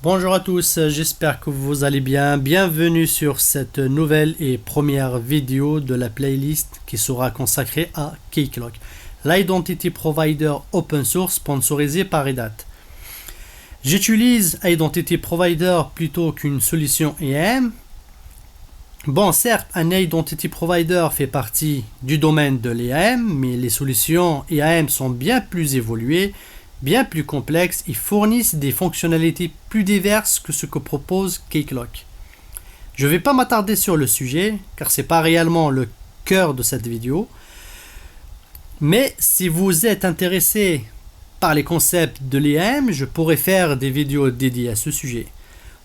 Bonjour à tous, j'espère que vous allez bien. Bienvenue sur cette nouvelle et première vidéo de la playlist qui sera consacrée à Keycloak, l'identity provider open source sponsorisé par Red Hat. J'utilise Identity Provider plutôt qu'une solution IAM. Bon, certes, un Identity Provider fait partie du domaine de l'IAM, mais les solutions IAM sont bien plus évoluées, bien plus complexes et fournissent des fonctionnalités plus diverses que ce que propose Keycloak. Je ne vais pas m'attarder sur le sujet, car ce n'est pas réellement le cœur de cette vidéo. Mais si vous êtes intéressé par les concepts de l'IAM, je pourrais faire des vidéos dédiées à ce sujet.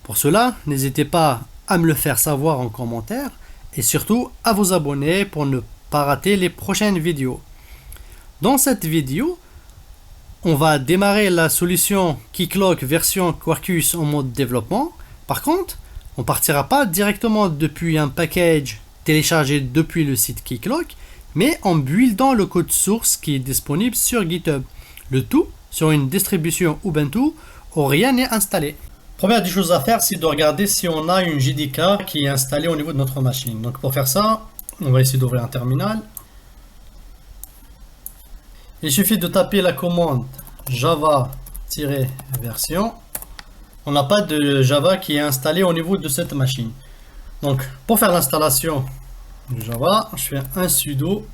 Pour cela, n'hésitez pas à me le faire savoir en commentaire et surtout à vous abonner pour ne pas rater les prochaines vidéos. Dans cette vidéo, on va démarrer la solution Keycloak version Quarkus en mode développement. Par contre, on ne partira pas directement depuis un package téléchargé depuis le site Keycloak, mais en buildant le code source qui est disponible sur GitHub. Le tout sur une distribution Ubuntu où rien n'est installé. Première des choses à faire, c'est de regarder si on a une JDK qui est installée au niveau de notre machine. Donc pour faire ça, on va essayer d'ouvrir un terminal. Il suffit de taper la commande java-version. On n'a pas de Java qui est installé au niveau de cette machine. Donc pour faire l'installation de Java, je fais un sudo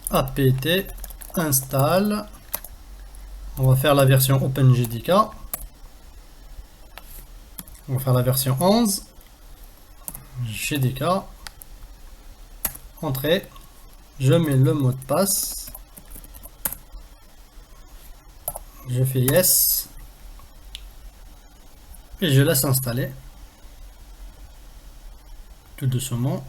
apt install. On va faire la version OpenJDK. On va faire la version 11. JDK. Entrée. Je mets le mot de passe. Je fais yes. Et je laisse installer. Tout doucement.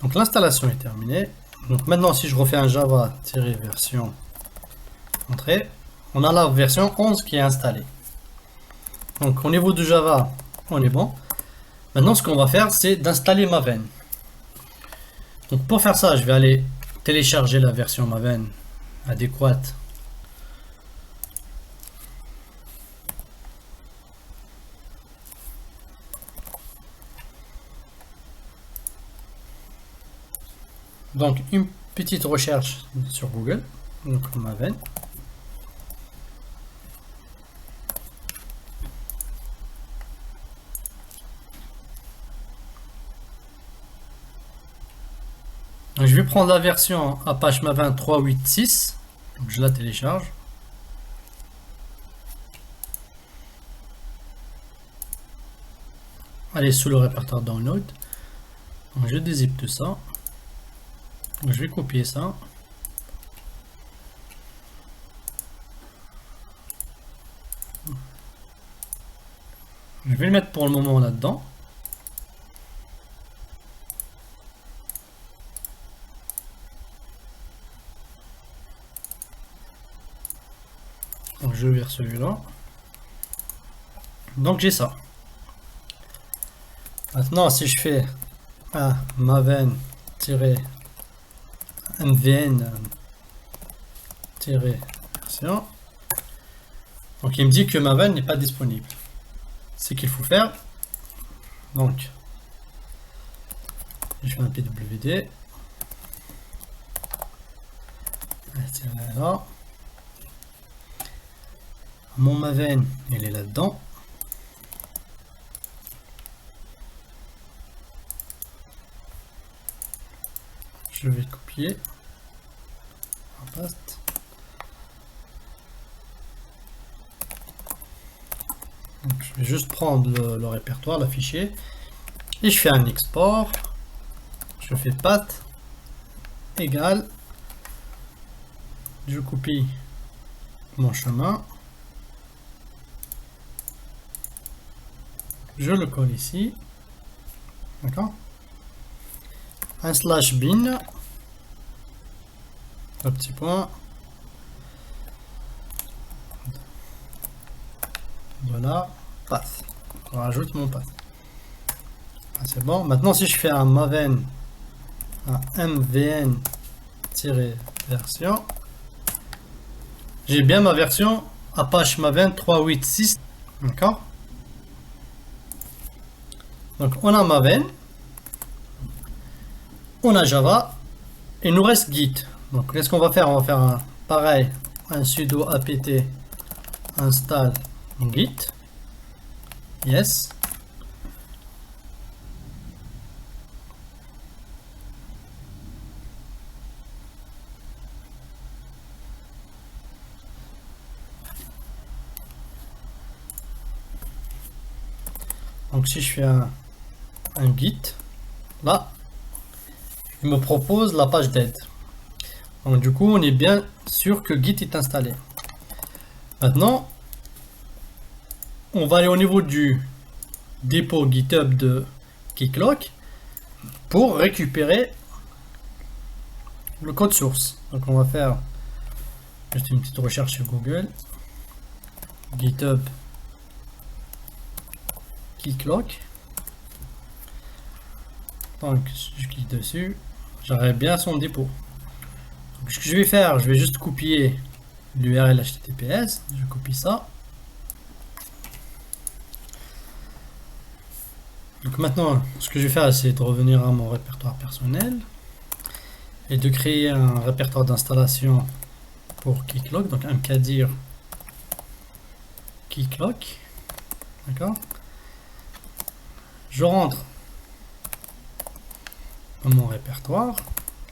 Donc l'installation est terminée. Donc maintenant si je refais un java-version entrée, on a la version 11 qui est installée. Donc au niveau de Java, on est bon. Maintenant ce qu'on va faire, c'est d'installer Maven. Donc pour faire ça, je vais aller télécharger la version Maven adéquate. Donc une petite recherche sur Google, donc Maven. Donc, je vais prendre la version Apache Maven 3.8.6, donc je la télécharge. Elle est sous le répertoire download. Donc, je dézip tout ça. Donc, je vais copier ça. Je vais le mettre pour le moment là-dedans. Donc, je vire celui-là. Donc j'ai ça. Maintenant, si je fais un maven-mvn-version, donc il me dit que Maven n'est pas disponible. Ce qu'il faut faire, donc je fais un pwd, là. Mon Maven, il est là-dedans. Je vais copier. Paste. Donc, je vais juste prendre le répertoire, le fichier, et je fais un export. Je fais path égale. Je copie mon chemin. Je le colle ici. D'accord. Un slash bin, le petit point. Voilà, path. On rajoute mon path. Ah, c'est bon. Maintenant, si je fais un maven, un mvn-version, j'ai bien ma version Apache Maven 3.8.6. D'accord. Donc, on a Maven, on a Java, et il nous reste Git. Donc, qu'est-ce qu'on va faire? On va faire un pareil, un sudo apt install git. Yes. Donc si je fais un git, là, il me propose la page d'aide. Donc du coup, on est bien sûr que Git est installé. Maintenant, on va aller au niveau du dépôt GitHub de Keycloak pour récupérer le code source. Donc on va faire juste une petite recherche sur Google. GitHub Keycloak. Donc je clique dessus, j'aurai bien son dépôt. Donc, ce que je vais faire, je vais juste copier l'URL HTTPS, je copie ça. Donc maintenant, ce que je vais faire, c'est de revenir à mon répertoire personnel et de créer un répertoire d'installation pour Keycloak, donc un mkdir Keycloak. D'accord. Je rentre dans mon répertoire,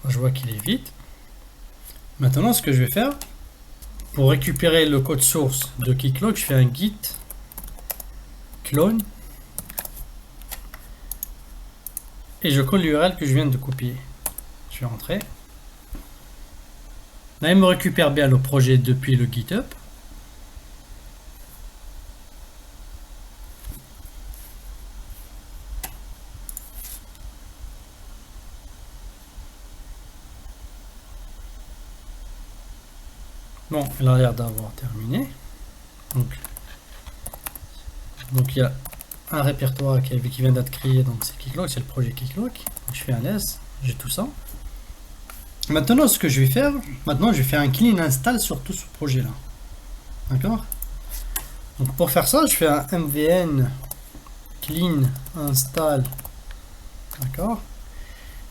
je vois qu'il est vide. Maintenant, ce que je vais faire, pour récupérer le code source de Keycloak, je fais un git clone et je colle l'URL que je viens de copier. Je vais rentrer. Là, il me récupère bien le projet depuis le GitHub. Bon, il a l'air d'avoir terminé. Donc il y a un répertoire qui vient d'être créé, donc c'est Keycloak, c'est le projet Keycloak. Je fais un S, j'ai tout ça. Maintenant, ce que je vais faire, je vais faire un clean install sur tout ce projet là. D'accord. Donc pour faire ça, je fais un mvn clean install. D'accord.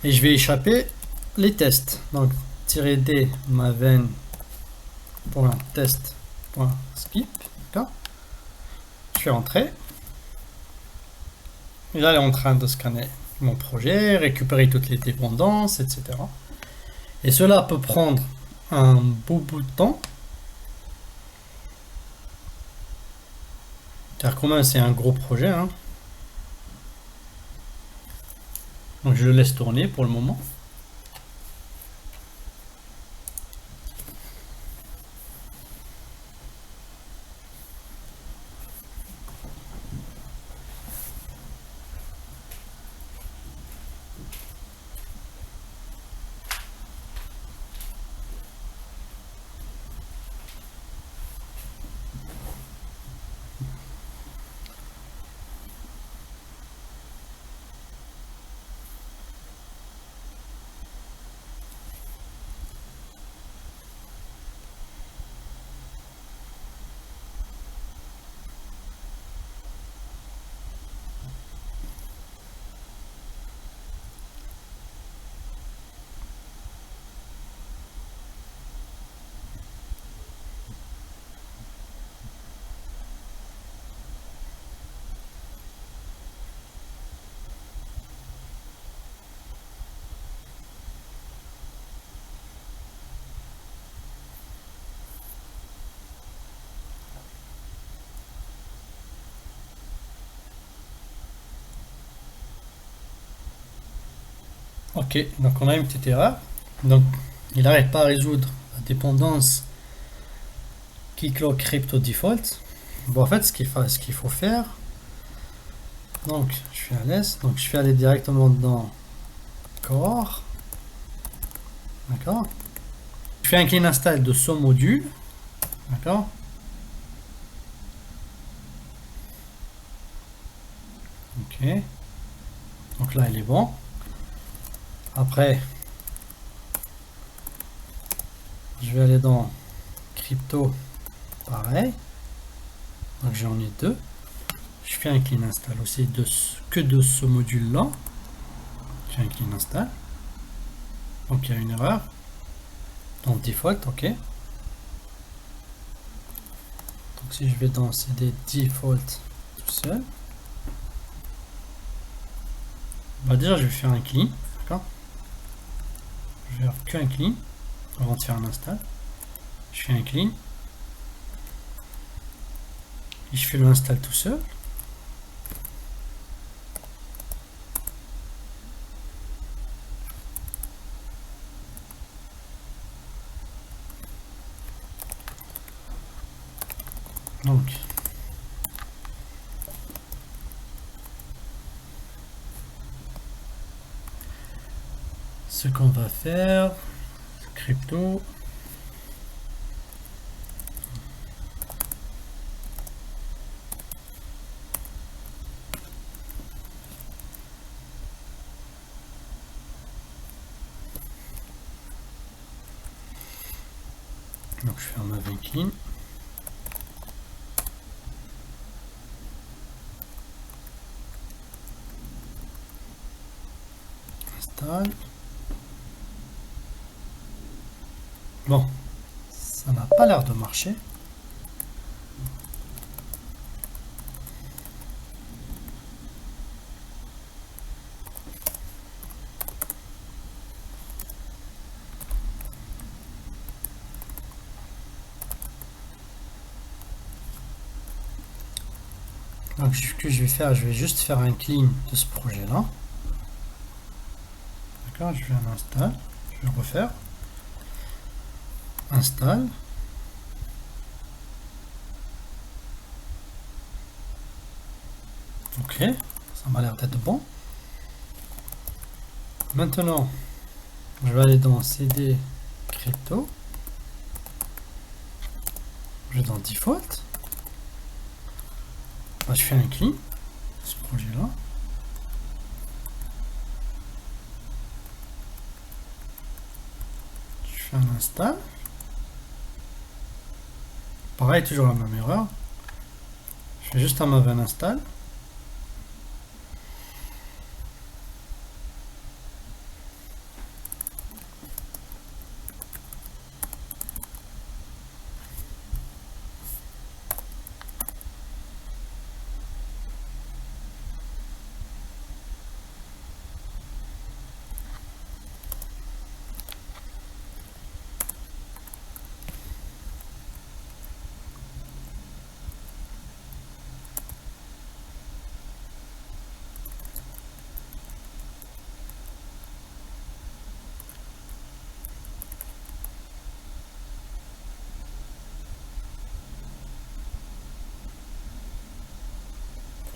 Et je vais échapper les tests. Donc -d maven.test.skip. D'accord. Je fais entrer. Et là, elle est en train de scanner mon projet, récupérer toutes les dépendances, etc. Et cela peut prendre un beau bout de temps. Car quand même, c'est un gros projet. Hein. Donc je le laisse tourner pour le moment. Ok, donc on a une petite erreur. Donc il n'arrive pas à résoudre la dépendance Keycloak Crypto Default. Bon, en fait, ce qu'il faut faire, Donc je suis à l'aise, donc je vais aller directement dans Core. D'accord. Je fais un clean install de ce module. D'accord. Ok. Donc là il est bon. Après je vais aller dans crypto, pareil. Donc j'en ai deux. Je fais un clean install aussi que de ce module là. Je fais un clean install. Donc il y a une erreur. Donc default, ok. Donc si je vais dans CD default tout seul, bah déjà je vais faire un clean, d'accord. Je vais faire qu'un clean avant de faire un install. Je fais un clean et je fais le install tout seul. Donc ce qu'on va faire, crypto. Donc je ferme avec clean. Install. Bon, ça n'a pas l'air de marcher. Donc ce que je vais faire, je vais juste faire un clean de ce projet là. D'accord, je vais un install, je vais refaire. Install. Ok, ça m'a l'air d'être bon. Maintenant, je vais aller dans CD crypto. Je vais dans default. Là, je fais un clean de ce projet là. Je fais un install. Pareil, toujours la même erreur. Je fais juste un mauvais install.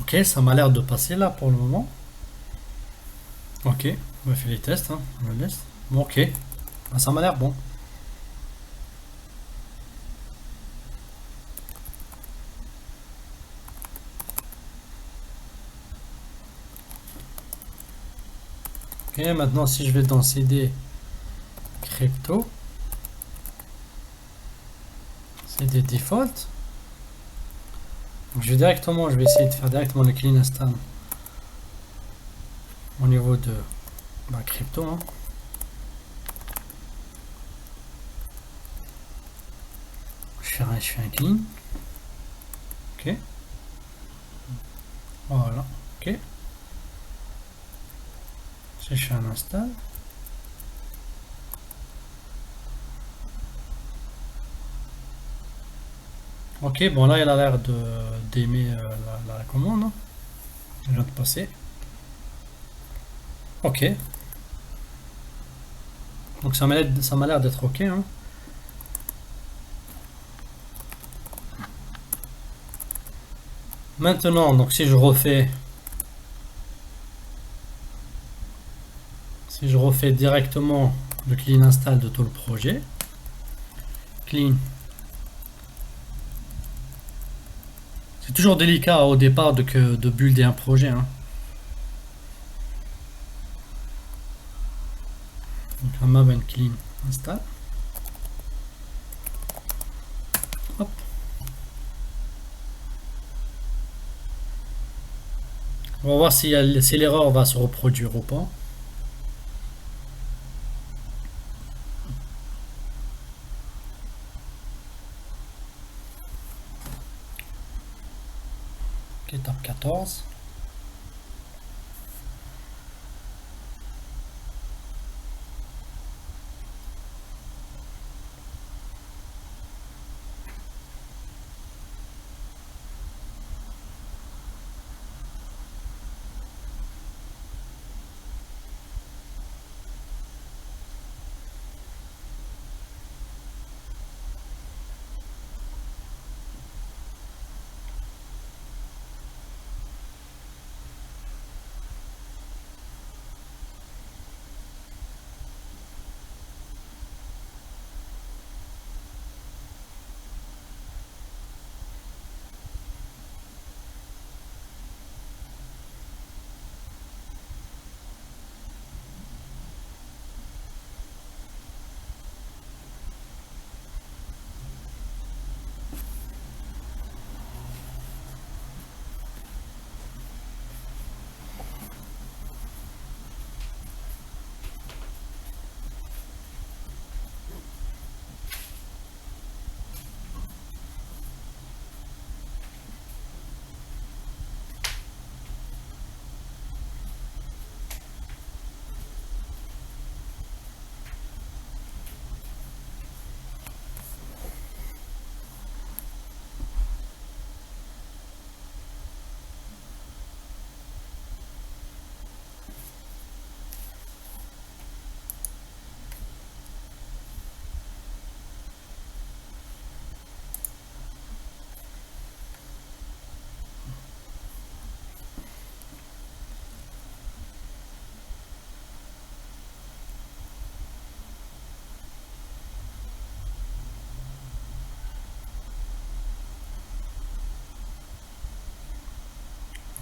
Ok, ça m'a l'air de passer là pour le moment. Ok, on va faire les tests, hein. On le laisse. Bon, ok, bah, ça m'a l'air bon. Ok, maintenant si je vais dans CD crypto, CD default, donc je vais essayer de faire directement le clean install au niveau de crypto, hein. Je fais un clean. Ok. Voilà. Ok. Si je fais un install. Ok, bon là il a l'air d'aimer la commande, hein. Je viens de passer. Ok. Donc ça m'a l'air d'être ok, hein. Maintenant, donc si je refais Si je refais directement le clean install de tout le projet, clean. C'est toujours délicat au départ de builder un projet, hein. Donc un Maven clean install. Hop. On va voir si l'erreur va se reproduire ou pas. Ok, étape 14.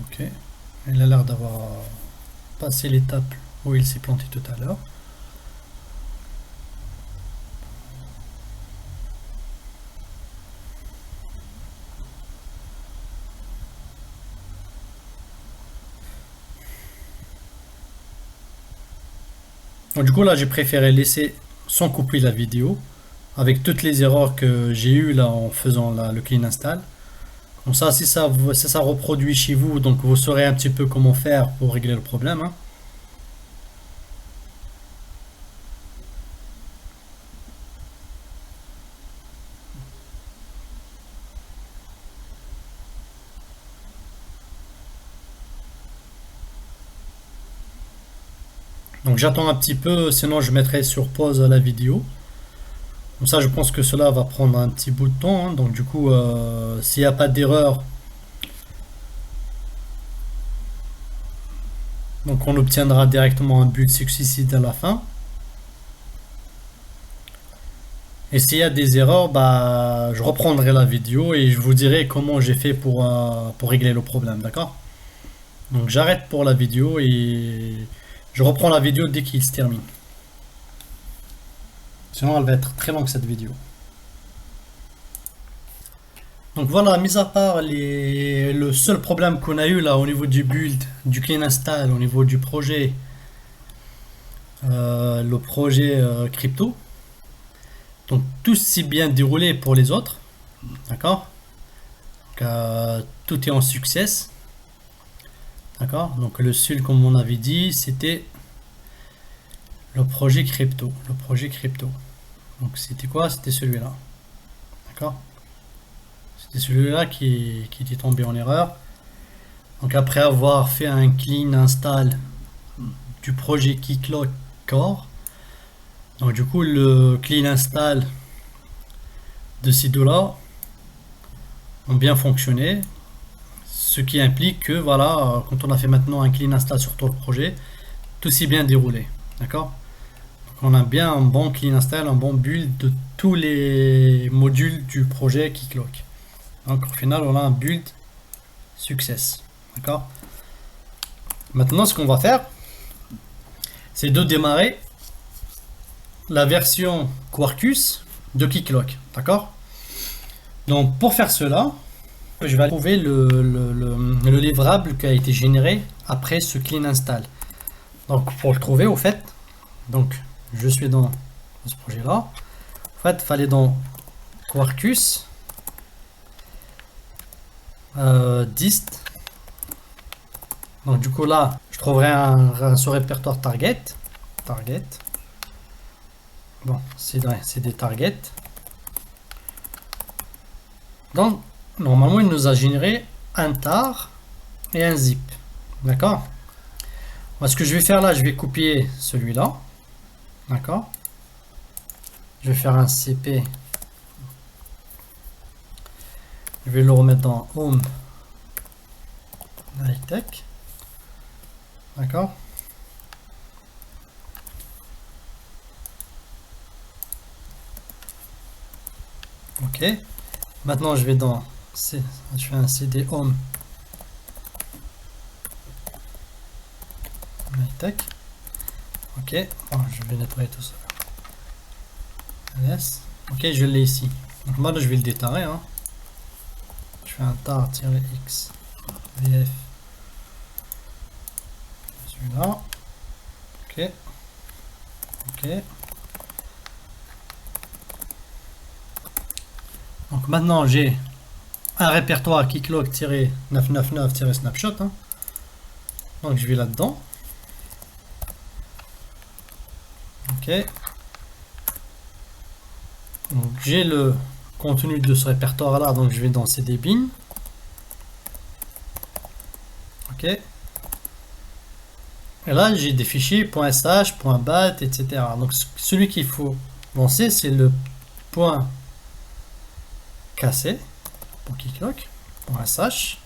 Ok, il a l'air d'avoir passé l'étape où il s'est planté tout à l'heure. Donc, du coup là j'ai préféré laisser sans couper la vidéo avec toutes les erreurs que j'ai eues là en faisant le clean install. Comme ça, si ça reproduit chez vous, donc vous saurez un petit peu comment faire pour régler le problème, hein. Donc j'attends un petit peu, sinon je mettrai sur pause la vidéo. Comme ça, je pense que cela va prendre un petit bout de temps, hein. Donc du coup, s'il n'y a pas d'erreur, donc on obtiendra directement un build successite à la fin. Et s'il y a des erreurs, bah, je reprendrai la vidéo et je vous dirai comment j'ai fait pour régler le problème, d'accord? Donc j'arrête pour la vidéo et je reprends la vidéo dès qu'il se termine. Sinon elle va être très longue cette vidéo. Donc voilà, mis à part le seul problème qu'on a eu là au niveau du build, du clean install, au niveau du projet, le projet crypto. Donc tout s'est bien déroulé pour les autres, d'accord? Tout est en succès, d'accord? Donc le seul, comme on avait dit, c'était le projet crypto, Donc c'était quoi? C'était celui-là, d'accord? C'était celui-là qui était tombé en erreur. Donc après avoir fait un clean install du projet Keycloak Core, donc du coup le clean install de ces deux-là ont bien fonctionné, ce qui implique que voilà, quand on a fait maintenant un clean install sur tout le projet, tout s'est bien déroulé, D'accord? On a bien un bon clean install, un bon build de tous les modules du projet Keycloak. Donc au final, on a un build success. D'accord? Maintenant, ce qu'on va faire, c'est de démarrer la version Quarkus de Keycloak. D'accord? Donc pour faire cela, je vais trouver le livrable qui a été généré après ce clean install. Donc pour le trouver, au fait, donc je suis dans ce projet là. En fait, il fallait dans Quarkus dist. Donc du coup là, je trouverai ce répertoire target. Bon, c'est des targets. Donc normalement, il nous a généré un tar et un zip. D'accord? Ce que je vais faire là, je vais copier celui-là. D'accord? Je vais faire un CP. Je vais le remettre dans Home High Tech. D'accord? Ok. Maintenant, je vais dans je fais un CD Home High Tech. Ok. Bon, je vais nettoyer tout ça. Yes. Ok, je l'ai ici. Donc maintenant, je vais le détarer. Hein. Je fais un tar-x vf. Celui-là. Ok. Ok. Donc maintenant j'ai un répertoire Keycloak-999-snapshot. Hein. Donc je vais là-dedans. Ok. Donc j'ai le contenu de ce répertoire là, donc je vais dans cdbin. Ok. Et là j'ai des fichiers .sh, .bat, etc. Donc celui qu'il faut lancer c'est le point cassé pour Keycloak, .sh,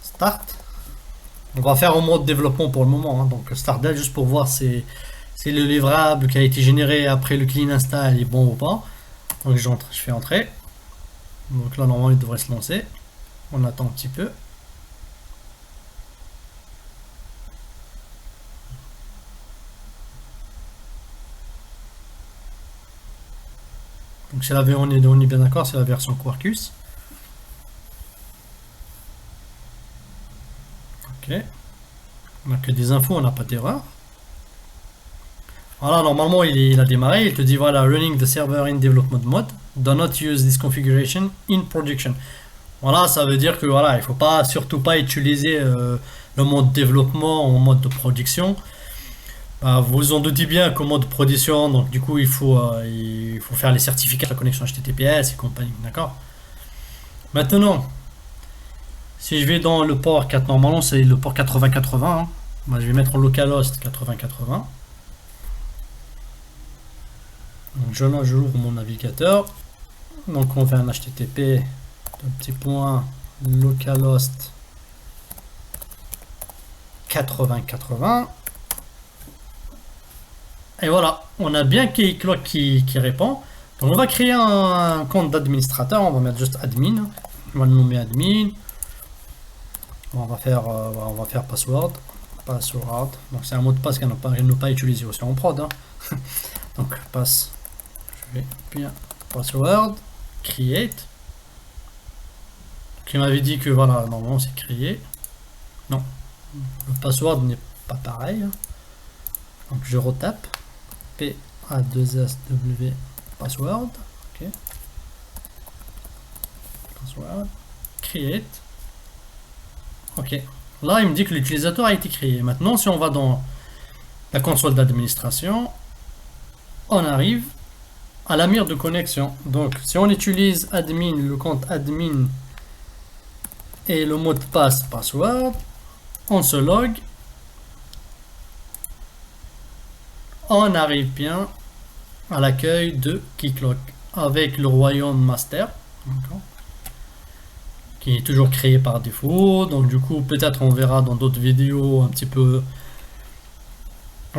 start. On va faire en mode développement pour le moment, hein. Donc start del juste pour voir si le livrable qui a été généré après le clean install est bon ou pas. Donc je fais entrer. Donc là normalement il devrait se lancer. On attend un petit peu. Donc c'est on est bien d'accord, c'est la version Quarkus. Ok. On n'a que des infos, on n'a pas d'erreur. Voilà, normalement il a démarré, il te dit voilà, running the server in development mode, do not use this configuration in production. Voilà, ça veut dire que voilà, il faut pas surtout pas utiliser le mode développement en mode de production. Bah, vous en doutez bien qu'au mode production, donc du coup il faut faire les certificats de la connexion HTTPS et compagnie, d'accord? Maintenant, si je vais dans le port 4, normalement c'est le port 8080, hein. Bah, je vais mettre en localhost 8080. Donc je l'ouvre mon navigateur. Donc on fait un HTTP, un petit point localhost 8080. Et voilà, on a bien Keycloak qui répond. Donc on va créer un compte d'administrateur, on va mettre juste admin. On va le nommer admin. On va faire password. Donc c'est un mot de passe qu'à ne pas utiliser aussi en prod. Hein. Donc je vais bien password, create. Qui m'avait dit que voilà, normalement c'est créé. Non, le password n'est pas pareil. Donc je retape. PA2SW password. Ok. Password. Create. Ok. Là, il me dit que l'utilisateur a été créé. Maintenant, si on va dans la console d'administration, on arrive à la mire de connexion. Donc, si on utilise admin, le compte admin et le mot de passe password, on se log. On arrive bien à l'accueil de Keycloak avec le royaume master qui est toujours créé par défaut. Donc du coup peut-être on verra dans d'autres vidéos un petit peu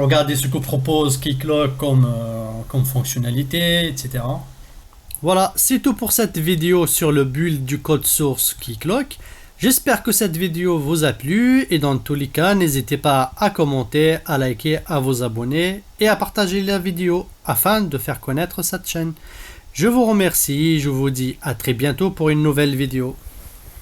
Regardez ce que propose Keycloak comme fonctionnalité, etc. Voilà, c'est tout pour cette vidéo sur le build du code source Keycloak. J'espère que cette vidéo vous a plu et dans tous les cas, n'hésitez pas à commenter, à liker, à vous abonner et à partager la vidéo afin de faire connaître cette chaîne. Je vous remercie, je vous dis à très bientôt pour une nouvelle vidéo.